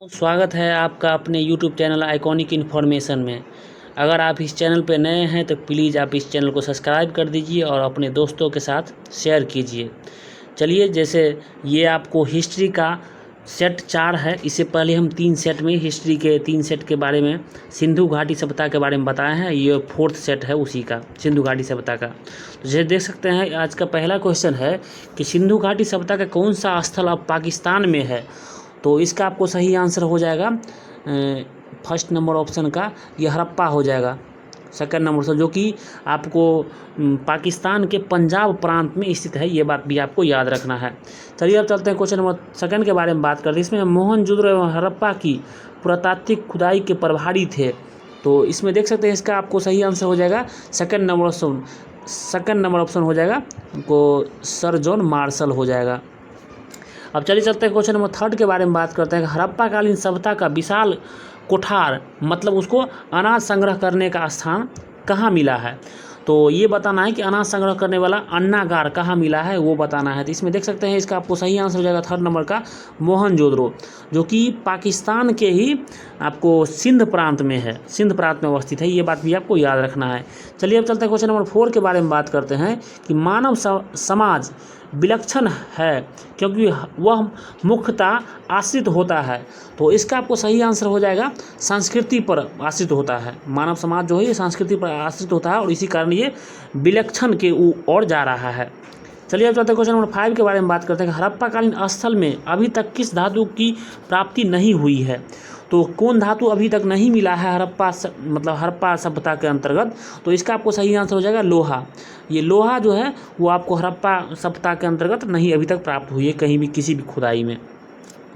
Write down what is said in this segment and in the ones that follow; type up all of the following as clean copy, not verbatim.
स्वागत है आपका अपने YouTube चैनल आइकॉनिक इन्फॉर्मेशन में। अगर आप इस चैनल पर नए हैं तो प्लीज़ आप इस चैनल को सब्सक्राइब कर दीजिए और अपने दोस्तों के साथ शेयर कीजिए। चलिए, जैसे ये आपको हिस्ट्री का सेट 4 है। इससे पहले हम 3 सेट में हिस्ट्री के 3 सेट के बारे में सिंधु घाटी सभ्यता के बारे में बताए हैं। ये 4th सेट है उसी का, सिंधु घाटी सभ्यता का। तो जैसे देख सकते हैं, आज का पहला क्वेश्चन है कि सिंधु घाटी सभ्यता का कौन सा स्थल अब पाकिस्तान में है। तो इसका आपको सही आंसर हो जाएगा फर्स्ट नंबर ऑप्शन का, ये हड़प्पा हो जाएगा। सेकंड नंबर से जो कि आपको पाकिस्तान के पंजाब प्रांत में स्थित है, ये बात भी आपको याद रखना है। चलिए अब चलते हैं क्वेश्चन नंबर सेकंड के बारे में बात करते हैं। इसमें मोहनजोदड़ो एवं हड़प्पा की पुरातात्विक खुदाई के प्रभारी थे। तो इसमें देख सकते हैं, इसका आपको सही आंसर हो जाएगा सेकंड नंबर ऑप्शन हो जाएगा, आपको सर जॉन मार्शल हो जाएगा। अब चलिए चलते हैं क्वेश्चन नंबर थर्ड के बारे में बात करते हैं। हड़प्पा कालीन सभ्यता का विशाल कोठार, मतलब उसको अनाज संग्रह करने का स्थान कहाँ मिला है। तो ये बताना है कि अनाज संग्रह करने वाला अन्नागार कहाँ मिला है, वो बताना है। तो इसमें देख सकते हैं, इसका आपको सही आंसर हो जाएगा थर्ड नंबर का, मोहनजोदड़ो, जो कि पाकिस्तान के ही आपको सिंध प्रांत में है, सिंध प्रांत में अवस्थित है। ये बात भी आपको याद रखना है। चलिए अब चलते हैं क्वेश्चन नंबर 4 के बारे में बात करते हैं कि मानव समाज विलक्षण है क्योंकि वह मुख्यतः आश्रित होता है। तो इसका आपको सही आंसर हो जाएगा संस्कृति पर आश्रित होता है। मानव समाज जो है ये संस्कृति पर आश्रित होता है और इसी कारण ये विलक्षण के ओर जा रहा है। चलिए अब चलते हैं क्वेश्चन नंबर 5 के बारे में बात करते हैं। हड़प्पाकालीन स्थल में अभी तक किस धातु की प्राप्ति नहीं हुई है। तो कौन धातु अभी तक नहीं मिला है हड़प्पा सभ्यता के अंतर्गत। तो इसका आपको सही आंसर हो जाएगा लोहा। ये लोहा जो है वो आपको हड़प्पा सभ्यता के अंतर्गत नहीं अभी तक प्राप्त हुई है कहीं भी, किसी भी खुदाई में।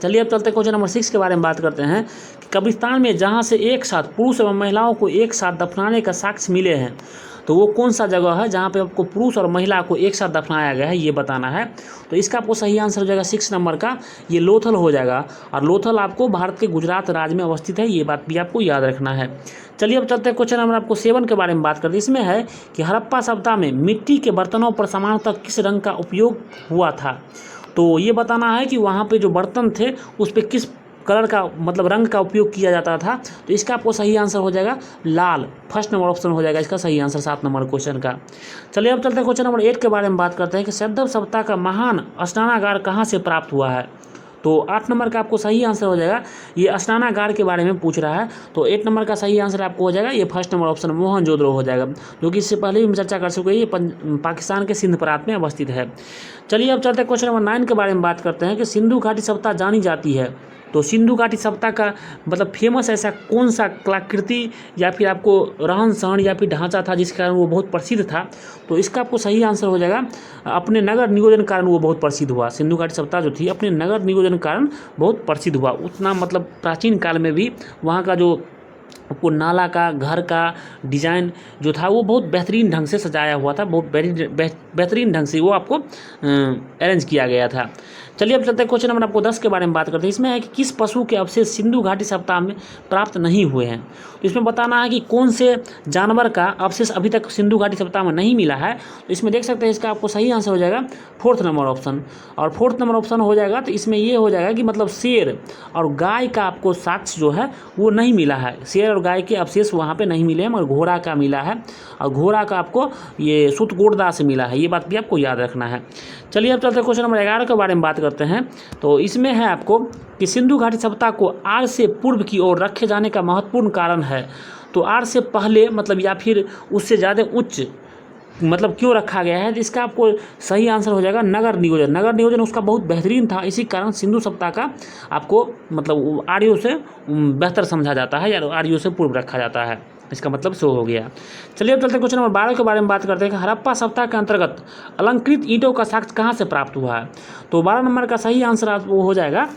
चलिए अब चलते हैं क्वेश्चन नंबर 6 के बारे में बात करते हैं कि कब्रिस्तान में जहाँ से एक साथ पुरुष एवं महिलाओं को एक साथ दफनाने का साक्ष्य मिले हैं, तो वो कौन सा जगह है जहाँ पे आपको पुरुष और महिला को एक साथ दफनाया गया है, ये बताना है। तो इसका आपको सही आंसर हो जाएगा 6 नंबर का, ये लोथल हो जाएगा। और लोथल आपको भारत के गुजरात राज्य में अवस्थित है, ये बात भी आपको याद रखना है। चलिए अब चलते हैं क्वेश्चन नंबर आपको 7 के बारे में बात करते हैं। इसमें है कि हड़प्पा सभ्यता में मिट्टी के बर्तनों पर सामान्यतः किस रंग का उपयोग हुआ था। तो ये बताना है कि वहाँ पे जो बर्तन थे उस पर किस कलर का, मतलब रंग का उपयोग किया जाता था। तो इसका आपको सही आंसर हो जाएगा लाल, फर्स्ट नंबर ऑप्शन हो जाएगा इसका सही आंसर 7 नंबर क्वेश्चन का। चलिए अब चलते हैं क्वेश्चन नंबर 8 के बारे में बात करते हैं कि सैंधव सभ्यता का महान स्नानागार कहाँ से प्राप्त हुआ है। तो 8 नंबर का आपको सही आंसर हो जाएगा, ये स्नानागार के बारे में पूछ रहा है। तो 8 नंबर का सही आंसर आपको हो जाएगा, ये फर्स्ट नंबर ऑप्शन मोहनजोदड़ो हो जाएगा, जो कि इससे पहले भी हम चर्चा कर चुके हैं, ये पाकिस्तान के सिंध प्रांत में अवस्थित है। चलिए अब चलते हैं क्वेश्चन नंबर 9 के बारे में बात करते हैं कि सिंधु घाटी सभ्यता जानी जाती है। तो सिंधु घाटी सभ्यता का मतलब फेमस ऐसा कौन सा कलाकृति या फिर आपको रहन सहन या फिर ढांचा था जिसके कारण वो बहुत प्रसिद्ध था। तो इसका आपको सही आंसर हो जाएगा अपने नगर नियोजन कारण वो बहुत प्रसिद्ध हुआ। सिंधु घाटी सभ्यता जो थी अपने नगर नियोजन कारण बहुत प्रसिद्ध हुआ। उतना मतलब प्राचीन काल में भी वहाँ का जो आपको नाला का, घर का डिज़ाइन जो था वो बहुत बेहतरीन ढंग से सजाया हुआ था, बहुत बेहतरीन ढंग से वो आपको अरेंज किया गया था। चलिए अब चलते हैं क्वेश्चन नंबर आपको 10 के बारे में बात करते हैं। इसमें है कि किस पशु के अवशेष सिंधु घाटी सभ्यता में प्राप्त नहीं हुए हैं। तो इसमें बताना है कि कौन से जानवर का अवशेष अभी तक सिंधु घाटी सभ्यता में नहीं मिला है। तो इसमें देख सकते हैं, इसका आपको सही आंसर हो जाएगा 4th नंबर ऑप्शन। और 4th नंबर ऑप्शन हो जाएगा तो इसमें ये हो जाएगा कि मतलब शेर और गाय का आपको साक्ष्य जो है वो नहीं मिला है। शेर और गाय के अवशेष वहाँ पे नहीं मिले हैं, मगर घोड़ा का मिला है। और घोड़ा का आपको ये सुतकोटदा से मिला है, ये बात भी आपको याद रखना है। चलिए अब चलते हैं क्वेश्चन नंबर 11 के बारे में बात करते हैं। तो इसमें है आपको कि सिंधु घाटी सभ्यता को आर्य से पूर्व की ओर रखे जाने का महत्वपूर्ण कारण है। तो आर्य से पहले मतलब या फिर उससे ज़्यादा उच्च मतलब क्यों रखा गया है। तो इसका आपको सही आंसर हो जाएगा नगर नियोजन। नगर नियोजन उसका बहुत बेहतरीन था, इसी कारण सिंधु सभ्यता का आपको मतलब आर्यों से बेहतर समझा जाता है या आर्यों से पूर्व रखा जाता है, इसका मतलब शो हो गया। चलिए अब चलते हैं क्वेश्चन नंबर 12 के बारे में बात करते हैं कि हड़प्पा सभ्यता के अंतर्गत अलंकृत ईंटों का साक्ष्य कहाँ से प्राप्त हुआ है। तो 12 नंबर का सही आंसर वो हो जाएगा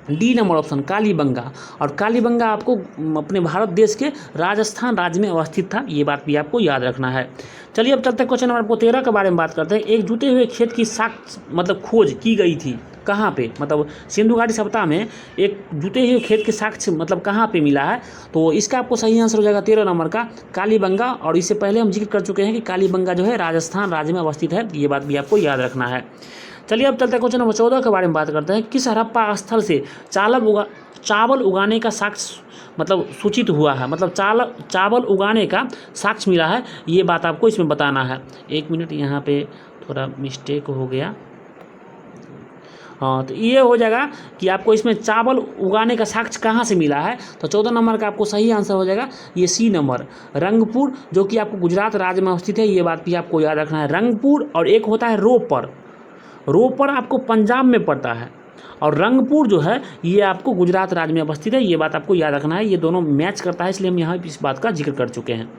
डी नंबर ऑप्शन, कालीबंगा। और कालीबंगा आपको अपने भारत देश के राजस्थान राज्य में अवस्थित था, ये बात भी आपको याद रखना है। चलिए अब चलते हैं क्वेश्चन नंबर 13 के बारे में बात करते हैं। एक जुते हुए खेत की साक्ष्य मतलब खोज की गई थी कहाँ पे, मतलब सिंधु घाटी सभ्यता में एक जुते हुए खेत के साक्ष्य मतलब कहाँ पे मिला है। तो इसका आपको सही आंसर हो जाएगा 13 नंबर का, कालीबंगा। और इससे पहले हम जिक्र कर चुके हैं कि कालीबंगा जो है राजस्थान राज्य में अवस्थित है, ये बात भी आपको याद रखना है। चलिए अब चलते हैं क्वेश्चन नंबर 14 के बारे में बात करते हैं। किस हड़प्पा स्थल से चावल उगाने का साक्ष्य मतलब सूचित हुआ है, मतलब चावल उगाने का साक्ष्य मिला है, ये बात आपको इसमें बताना है। 1 मिनट, यहाँ पे थोड़ा मिस्टेक हो गया। हाँ, तो ये हो जाएगा कि आपको इसमें चावल उगाने का साक्ष्य कहाँ से मिला है, तो 14 नंबर का आपको सही आंसर हो जाएगा ये सी नंबर, रंगपुर, जो कि आपको गुजरात राज्य में अवस्थित है, ये बात भी आपको याद रखना है। रंगपुर और एक होता है रोपर, रोपर आपको पंजाब में पड़ता है, और रंगपुर जो है ये आपको गुजरात राज्य में अवस्थित है, ये बात आपको याद रखना है। ये दोनों मैच करता है, इसलिए हम यहाँ इस बात का जिक्र कर चुके हैं,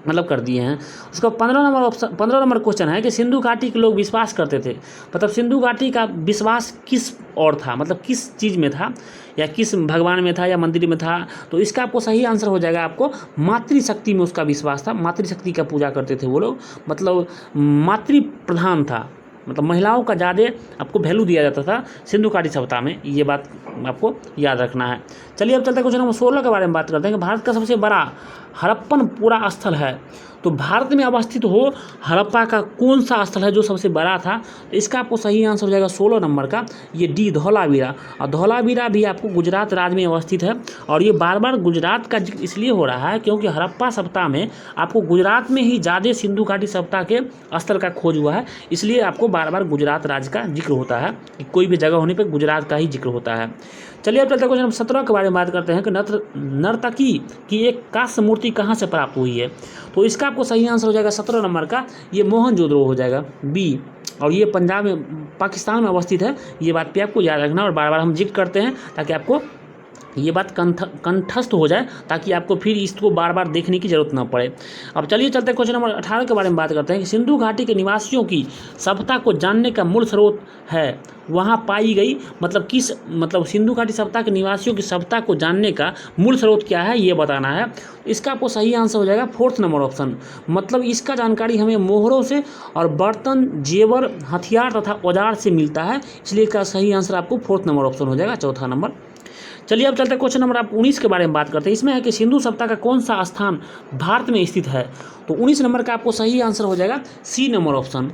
मतलब कर दिए हैं। उसका 15 नंबर क्वेश्चन है कि सिंधु घाटी के लोग विश्वास करते थे, मतलब सिंधु घाटी का विश्वास किस और था, मतलब किस चीज़ में था, या किस भगवान में था या मंदिर में था, तो इसका आपको सही आंसर हो जाएगा आपको मातृशक्ति में उसका विश्वास था, मातृशक्ति का पूजा करते थे वो लोग, मतलब मातृ प्रधान था, मतलब महिलाओं का ज़्यादा आपको वैल्यू दिया जाता था सिंधु घाटी सभ्यता में, ये बात आपको याद रखना है। चलिए अब चलते हैं क्वेश्चन नंबर 16 के बारे में बात करते हैं कि भारत का सबसे बड़ा हड़प्पन पूरा स्थल है, तो भारत में अवस्थित हो हड़प्पा का कौन सा स्थल है जो सबसे बड़ा था, तो इसका आपको सही आंसर हो जाएगा 16 नंबर का ये डी, धौलावीरा। और धौलावीरा भी आपको गुजरात राज्य में अवस्थित है, और ये बार बार गुजरात का जिक्र इसलिए हो रहा है क्योंकि हड़प्पा सभ्यता में आपको गुजरात में ही ज़्यादा सिंधु घाटी सभ्यता के स्थल का खोज हुआ है, इसलिए आपको बार बार गुजरात राज्य का जिक्र होता है, कोई भी जगह होने पर गुजरात का ही जिक्र होता है। चलिए अब चलते हैं क्वेश्चन नंबर 17 के बारे में बात करते हैं कि नर्तकी की एक कांस्य मूर्ति कहाँ से प्राप्त हुई है, तो इसका आपको सही आंसर हो जाएगा 17 नंबर का ये मोहनजोदड़ो हो जाएगा बी, और ये पंजाब में पाकिस्तान में अवस्थित है, ये बात पे आपको याद रखना, और बार बार हम जिक्र करते हैं ताकि आपको ये बात कंठस्थ हो जाए, ताकि आपको फिर इसको बार बार देखने की जरूरत ना पड़े। अब चलिए चलते हैं क्वेश्चन नंबर 18 के बारे में बात करते हैं कि सिंधु घाटी के निवासियों की सभ्यता को जानने का मूल स्रोत है वहाँ पाई गई, मतलब सिंधु घाटी सभ्यता के निवासियों की सभ्यता को जानने का मूल स्रोत क्या है ये बताना है। इसका आपको सही आंसर हो जाएगा 4th नंबर ऑप्शन, मतलब इसका जानकारी हमें मोहरों से और बर्तन, जेवर, हथियार तथा औजार से मिलता है, इसलिए इसका सही आंसर आपको 4th नंबर ऑप्शन हो जाएगा, चौथा नंबर। चलिए अब चलते हैं क्वेश्चन नंबर आप 19 के बारे में बात करते हैं। इसमें है कि सिंधु सभ्यता का कौन सा स्थान भारत में स्थित है, तो 19 नंबर का आपको सही आंसर हो जाएगा सी नंबर ऑप्शन,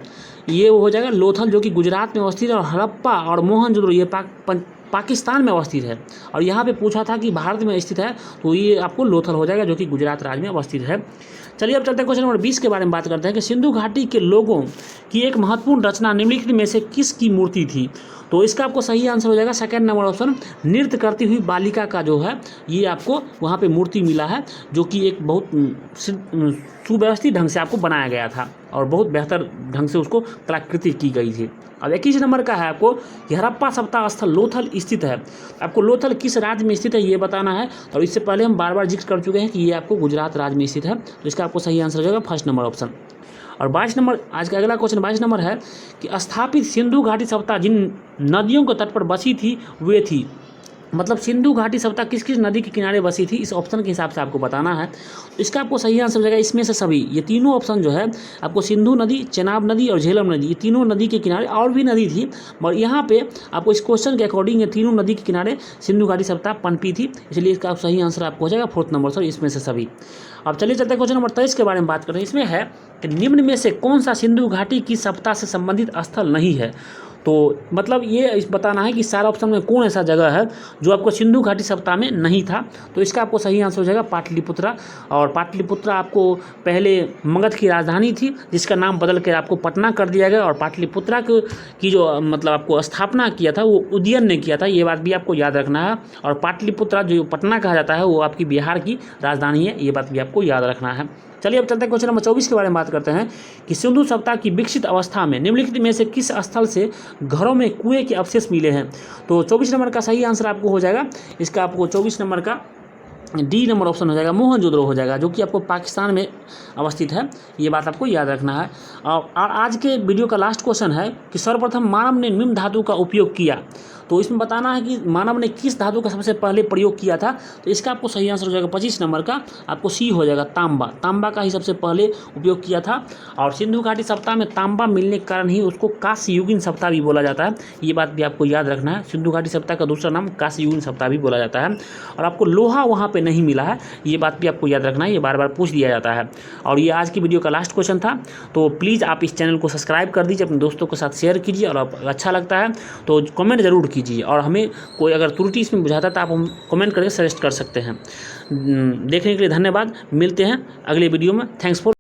ये हो जाएगा लोथल, जो कि गुजरात में अवस्थित है, और हड़प्पा और मोहनजोदड़ो ये पाकिस्तान में अवस्थित है, और यहाँ पे पूछा था कि भारत में स्थित है, तो ये आपको लोथल हो जाएगा, जो कि गुजरात राज्य में अवस्थित है। चलिए अब चलते हैं क्वेश्चन नंबर 20 के बारे में बात करते हैं कि सिंधु घाटी के लोगों की एक महत्वपूर्ण रचना निम्नलिखित में से किसकी मूर्ति थी, तो इसका आपको सही आंसर हो जाएगा 2nd नंबर ऑप्शन, नृत्य करती हुई बालिका का जो है ये आपको वहाँ पे मूर्ति मिला है, जो कि एक बहुत सुव्यवस्थित ढंग से आपको बनाया गया था, और बहुत बेहतर ढंग से उसको कलाकृति की गई थी। अब 21 नंबर का है आपको कि हड़प्पा सभ्यता स्थल लोथल स्थित है, आपको लोथल किस राज्य में स्थित है ये बताना है, और इससे पहले हम बार बार जिक्र कर चुके हैं कि ये आपको गुजरात राज्य में स्थित है, तो इसका आपको सही आंसर हो जाएगा 1st नंबर ऑप्शन। और 22 नंबर आज का अगला क्वेश्चन 22 नंबर है कि स्थापित सिंधु घाटी सभ्यता जिन नदियों के तट पर बसी थी वे थी, मतलब सिंधु घाटी सभ्यता किस किस नदी के किनारे बसी थी, इस ऑप्शन के हिसाब से आपको बताना है। इसका आपको सही आंसर हो जाएगा इसमें से सभी, ये तीनों ऑप्शन जो है आपको सिंधु नदी, चेनाब नदी और झेलम नदी, ये तीनों नदी के किनारे, और भी नदी थी, और यहाँ पे आपको इस क्वेश्चन के अकॉर्डिंग ये तीनों नदी के किनारे सिंधु घाटी सभ्यता पनपी थी, इसलिए इसका सही आंसर आपको हो जाएगा 4th नंबर, सर इसमें से सभी। अब चलिए चलते हैं क्वेश्चन नंबर 23 के बारे में बात करें। इसमें है कि निम्न में से कौन सा सिंधु घाटी की सभ्यता से संबंधित स्थल नहीं है, तो मतलब ये बताना है कि सारा ऑप्शन में कौन ऐसा जगह है जो आपको सिंधु घाटी सभ्यता में नहीं था, तो इसका आपको सही आंसर हो जाएगा पाटलिपुत्रा, और पाटलिपुत्रा आपको पहले मगध की राजधानी थी, जिसका नाम बदल कर आपको पटना कर दिया गया, और पाटलिपुत्रा की जो मतलब आपको स्थापना किया था वो उदयन ने किया था, ये बात भी आपको याद रखना है, और पाटलिपुत्रा जो पटना कहा जाता है वो आपकी बिहार की राजधानी है, ये बात भी आपको याद रखना है। चलिए अब चलते हैं क्वेश्चन नंबर 24 के बारे में बात करते हैं कि सिंधु सभ्यता की विकसित अवस्था में निम्नलिखित में से किस स्थल से घरों में कुएं के अवशेष मिले हैं, तो 24 नंबर का सही आंसर आपको हो जाएगा, इसका आपको 24 नंबर का डी नंबर ऑप्शन हो जाएगा, मोहनजोदड़ो हो जाएगा, जो कि आपको पाकिस्तान में अवस्थित है, ये बात आपको याद रखना है। और आज के वीडियो का लास्ट क्वेश्चन है कि सर्वप्रथम मानव ने निम्न धातु का उपयोग किया, तो इसमें बताना है कि मानव ने किस धातु का सबसे पहले प्रयोग किया था, तो इसका आपको सही आंसर हो जाएगा 25 नंबर का आपको सी हो जाएगा, तांबा, तांबा का ही सबसे पहले उपयोग किया था, और सिंधु घाटी सभ्यता में तांबा मिलने के कारण ही उसको कांस्ययुगीन सभ्यता भी बोला जाता है, ये बात भी आपको याद रखना है, सिंधु घाटी सभ्यता का दूसरा नाम कांस्ययुगीन सभ्यता भी बोला जाता है, और आपको लोहा वहाँ पर नहीं मिला है, ये बात भी आपको याद रखना है, ये बार बार पूछ दिया जाता है। और ये आज की वीडियो का लास्ट क्वेश्चन था, तो प्लीज़ आप इस चैनल को सब्सक्राइब कर दीजिए, अपने दोस्तों के साथ शेयर कीजिए, और अच्छा लगता है तो कमेंट जरूर कीजिए और हमें कोई अगर त्रुटि इसमें बुझाता है तो आप हम कमेंट करके सजेस्ट कर सकते हैं। देखने के लिए धन्यवाद। मिलते हैं अगले वीडियो में। Thanks for